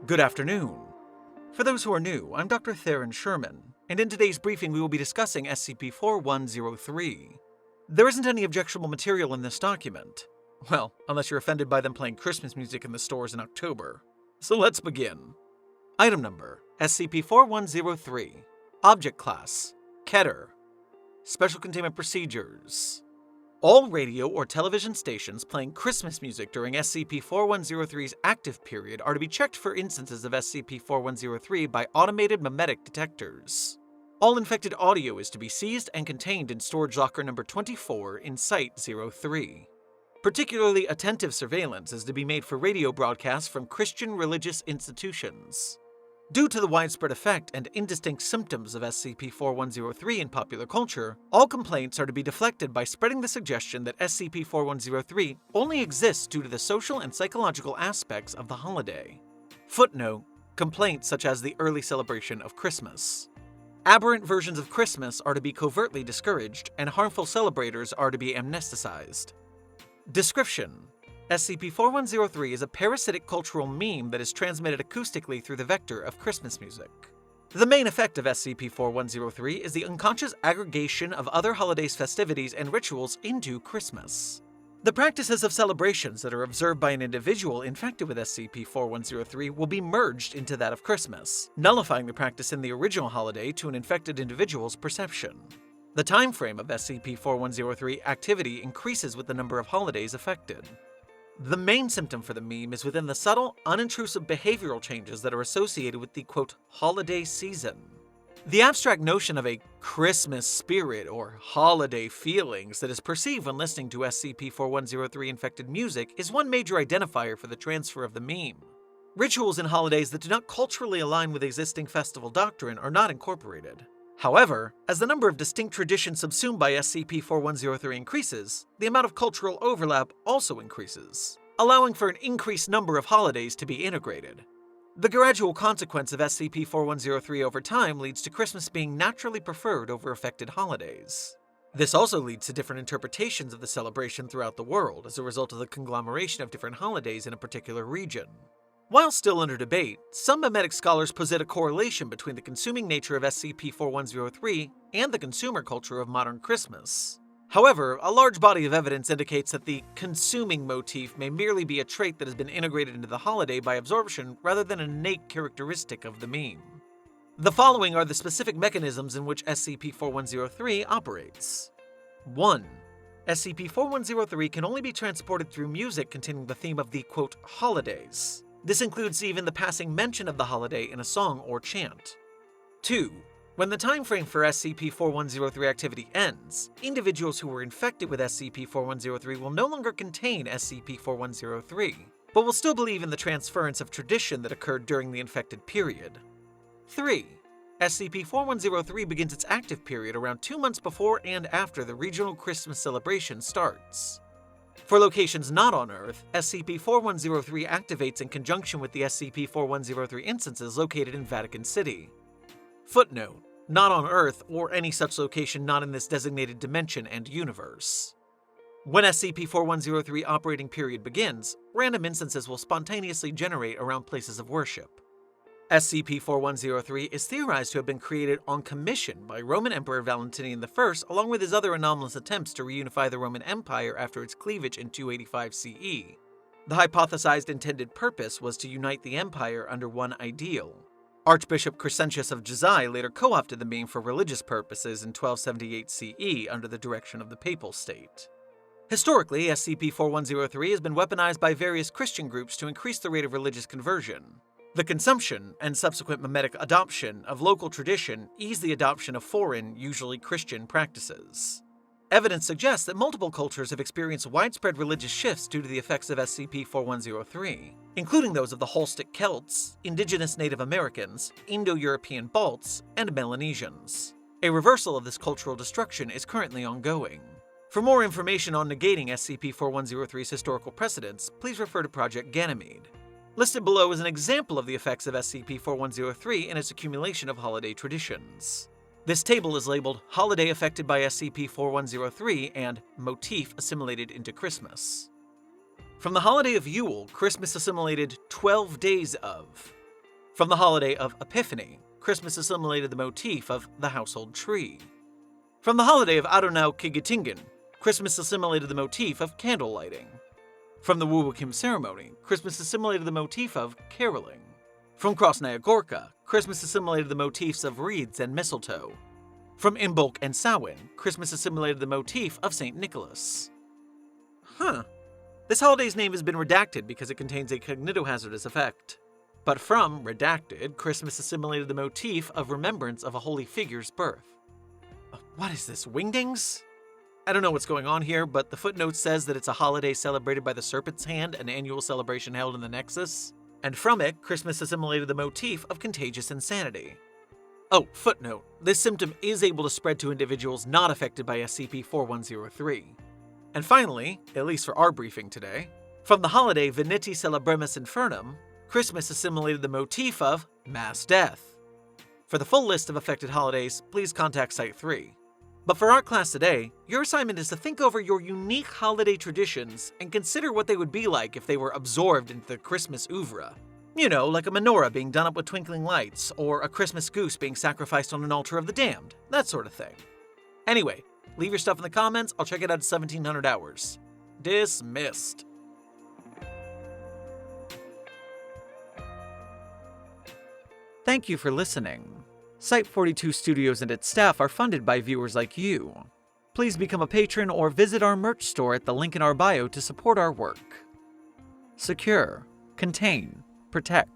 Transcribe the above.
Good afternoon. For those who are new, I'm Dr. TheeSherm, and in today's briefing we will be discussing SCP-4103. There isn't any objectionable material in this document. Well, unless you're offended by them playing Christmas music in the stores in October. So let's begin. Item number, SCP-4103. Object Class, Keter. Special Containment Procedures. All radio or television stations playing Christmas music during SCP-4103's active period are to be checked for instances of SCP-4103 by automated memetic detectors. All infected audio is to be seized and contained in storage locker number 24 in Site-03. Particularly attentive surveillance is to be made for radio broadcasts from Christian religious institutions. Due to the widespread effect and indistinct symptoms of SCP-4103 in popular culture, all complaints are to be deflected by spreading the suggestion that SCP-4103 only exists due to the social and psychological aspects of the holiday. Footnote: complaints such as the early celebration of Christmas. Aberrant versions of Christmas are to be covertly discouraged, and harmful celebrators are to be amnesticized. Description: SCP-4103 is a parasitic cultural meme that is transmitted acoustically through the vector of Christmas music. The main effect of SCP-4103 is the unconscious aggregation of other holidays' festivities and rituals into Christmas. The practices of celebrations that are observed by an individual infected with SCP-4103 will be merged into that of Christmas, nullifying the practice in the original holiday to an infected individual's perception. The time frame of SCP-4103 activity increases with the number of holidays affected. The main symptom for the meme is within the subtle, unintrusive behavioral changes that are associated with the, quote, holiday season. The abstract notion of a Christmas spirit or holiday feelings that is perceived when listening to SCP-4103 infected music is one major identifier for the transfer of the meme. Rituals and holidays that do not culturally align with existing festival doctrine are not incorporated. However, as the number of distinct traditions subsumed by SCP-4103 increases, the amount of cultural overlap also increases, allowing for an increased number of holidays to be integrated. The gradual consequence of SCP-4103 over time leads to Christmas being naturally preferred over affected holidays. This also leads to different interpretations of the celebration throughout the world as a result of the conglomeration of different holidays in a particular region. While still under debate, some memetic scholars posit a correlation between the consuming nature of SCP-4103 and the consumer culture of modern Christmas. However, a large body of evidence indicates that the consuming motif may merely be a trait that has been integrated into the holiday by absorption rather than an innate characteristic of the meme. The following are the specific mechanisms in which SCP-4103 operates. 1. SCP-4103 can only be transported through music containing the theme of the, quote, holidays. This includes even the passing mention of the holiday in a song or chant. 2. When the time frame for SCP-4103 activity ends, individuals who were infected with SCP-4103 will no longer contain SCP-4103, but will still believe in the transference of tradition that occurred during the infected period. 3. SCP-4103 begins its active period around 2 months before and after the regional Christmas celebration starts. For locations not on Earth, SCP-4103 activates in conjunction with the SCP-4103 instances located in Vatican City. Footnote: not on Earth or any such location not in this designated dimension and universe. When SCP-4103 operating period begins, random instances will spontaneously generate around places of worship. SCP-4103 is theorized to have been created on commission by Roman Emperor Valentinian I along with his other anomalous attempts to reunify the Roman Empire after its cleavage in 285 CE. The hypothesized intended purpose was to unite the empire under one ideal. Archbishop Crescentius of Jizai later co-opted the meme for religious purposes in 1278 CE under the direction of the Papal State. Historically, SCP-4103 has been weaponized by various Christian groups to increase the rate of religious conversion. The consumption and subsequent memetic adoption of local tradition ease the adoption of foreign, usually Christian, practices. Evidence suggests that multiple cultures have experienced widespread religious shifts due to the effects of SCP-4103, including those of the Holstic Celts, indigenous Native Americans, Indo-European Balts, and Melanesians. A reversal of this cultural destruction is currently ongoing. For more information on negating SCP-4103's historical precedents, please refer to Project Ganymede. Listed below is an example of the effects of SCP-4103 in its accumulation of holiday traditions. This table is labeled Holiday Affected by SCP-4103 and Motif Assimilated into Christmas. From the holiday of Yule, Christmas assimilated 12 days of. From the holiday of Epiphany, Christmas assimilated the motif of the household tree. From the holiday of Adonau-Kigatingen, Christmas assimilated the motif of candle lighting. From the Wuwakim ceremony, Christmas assimilated the motif of caroling. From Krasnaya Gorka, Christmas assimilated the motifs of wreaths and mistletoe. From Imbolc and Samhain, Christmas assimilated the motif of St. Nicholas. This holiday's name has been redacted because it contains a cognitohazardous effect. But from redacted, Christmas assimilated the motif of remembrance of a holy figure's birth. What is this, wingdings? I don't know what's going on here, but the footnote says that it's a holiday celebrated by the Serpent's Hand, an annual celebration held in the Nexus. And from it, Christmas assimilated the motif of contagious insanity. Oh, footnote, this symptom is able to spread to individuals not affected by SCP-4103. And finally, at least for our briefing today, from the holiday Veniti Celebremus Infernum, Christmas assimilated the motif of mass death. For the full list of affected holidays, please contact Site 3. But for our class today, your assignment is to think over your unique holiday traditions and consider what they would be like if they were absorbed into the Christmas oeuvre. You know, like a menorah being done up with twinkling lights, or a Christmas goose being sacrificed on an altar of the damned, that sort of thing. Anyway, leave your stuff in the comments, I'll check it out at 1700 hours. Dismissed. Thank you for listening. Site 42 Studios and its staff are funded by viewers like you. Please become a patron or visit our merch store at the link in our bio to support our work. Secure, contain, protect.